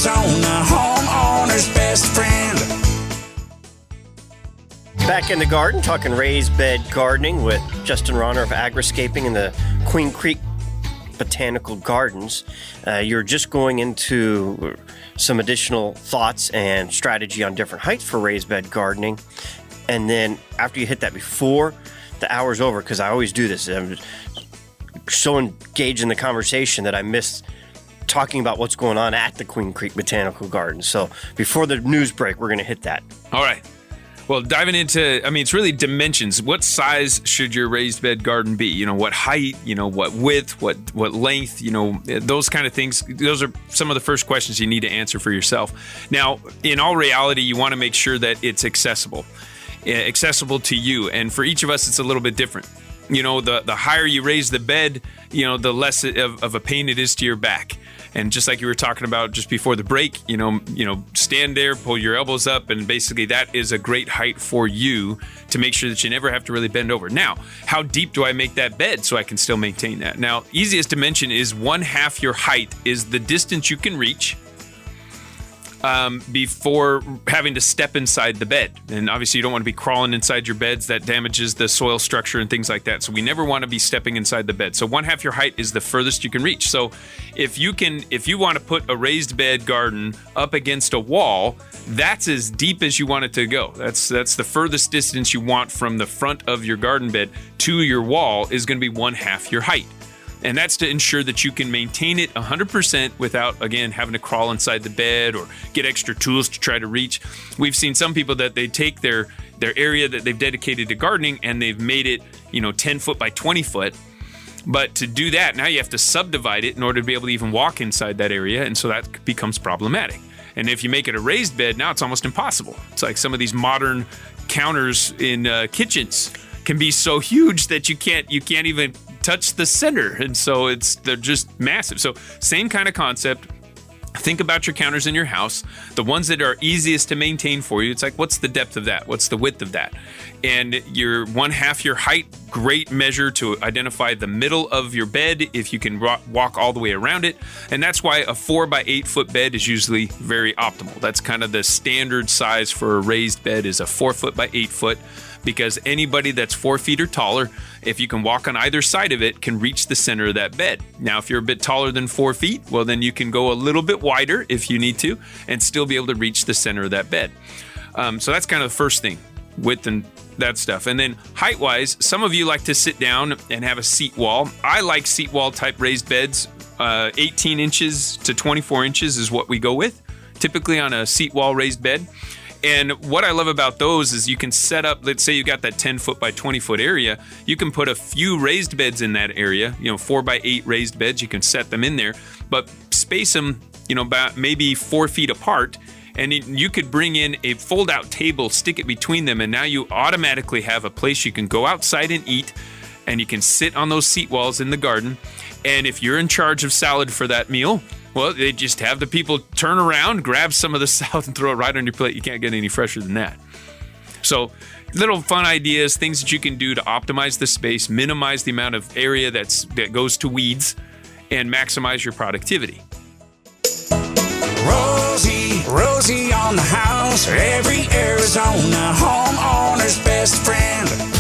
Arizona, homeowner's best friend. Back in the garden, talking raised bed gardening with Justin Ronner of Agriscaping in the Queen Creek Botanical Gardens. You're just going into some additional thoughts and strategy on different heights for raised bed gardening. And then after you hit that, before the hour's over, because I always do this, I'm so engaged in the conversation that I miss talking about what's going on at the Queen Creek Botanical Gardens. So before the news break, we're going to hit that. All right. Well, diving into, it's really dimensions. What size should your raised bed garden be? What height, what width, what length, those kind of things. Those are some of the first questions you need to answer for yourself. Now, in all reality, you want to make sure that it's accessible to you. And for each of us, it's a little bit different. The higher you raise the bed, the less of a pain it is to your back. And just like you were talking about just before the break, stand there, pull your elbows up, and basically that is a great height for you to make sure that you never have to really bend over. Now, how deep do I make that bed so I can still maintain that? Now, easiest dimension is 1/2 your height is the distance you can reach before having to step inside the bed. And obviously you don't want to be crawling inside your beds. That damages the soil structure and things like that. So we never want to be stepping inside the bed. So 1/2 your height is the furthest you can reach. So if you want to put a raised bed garden up against a wall, that's as deep as you want it to go. That's the furthest distance you want from the front of your garden bed to your wall is going to be 1/2 your height. And that's to ensure that you can maintain it 100% without, again, having to crawl inside the bed or get extra tools to try to reach. We've seen some people that they take their area that they've dedicated to gardening and they've made it, 10 foot by 20 foot. But to do that, now you have to subdivide it in order to be able to even walk inside that area. And so that becomes problematic. And if you make it a raised bed, now it's almost impossible. It's like some of these modern counters in kitchens can be so huge that you can't even touch the center, and so they're just massive. So same kind of concept. Think about your counters in your house, the ones that are easiest to maintain for you. It's like, what's the depth of that? What's the width of that? And your 1/2 your height, great measure to identify the middle of your bed if you can walk all the way around it. And that's why a 4 by 8 foot bed is usually very optimal. That's kind of the standard size for a raised bed is a 4 foot by 8 foot. Because anybody that's 4 feet or taller, if you can walk on either side of it, can reach the center of that bed. Now, if you're a bit taller than 4 feet, well, then you can go a little bit wider if you need to and still be able to reach the center of that bed. So that's kind of the first thing, width and that stuff. And then height-wise, some of you like to sit down and have a seat wall. I like seat wall type raised beds. 18 inches to 24 inches is what we go with, typically on a seat wall raised bed. And what I love about those is you can set up, let's say you got that 10 foot by 20 foot area, you can put a few raised beds in that area, 4 by 8 raised beds, you can set them in there, but space them, about maybe 4 feet apart. And you could bring in a fold out table, stick it between them, and now you automatically have a place you can go outside and eat, and you can sit on those seat walls in the garden. And if you're in charge of salad for that meal, well, they just have the people turn around, grab some of the salad and throw it right on your plate. You can't get any fresher than that. So little fun ideas, things that you can do to optimize the space, minimize the amount of area that goes to weeds, and maximize your productivity. Rosie on the house, every Arizona homeowner's best friend.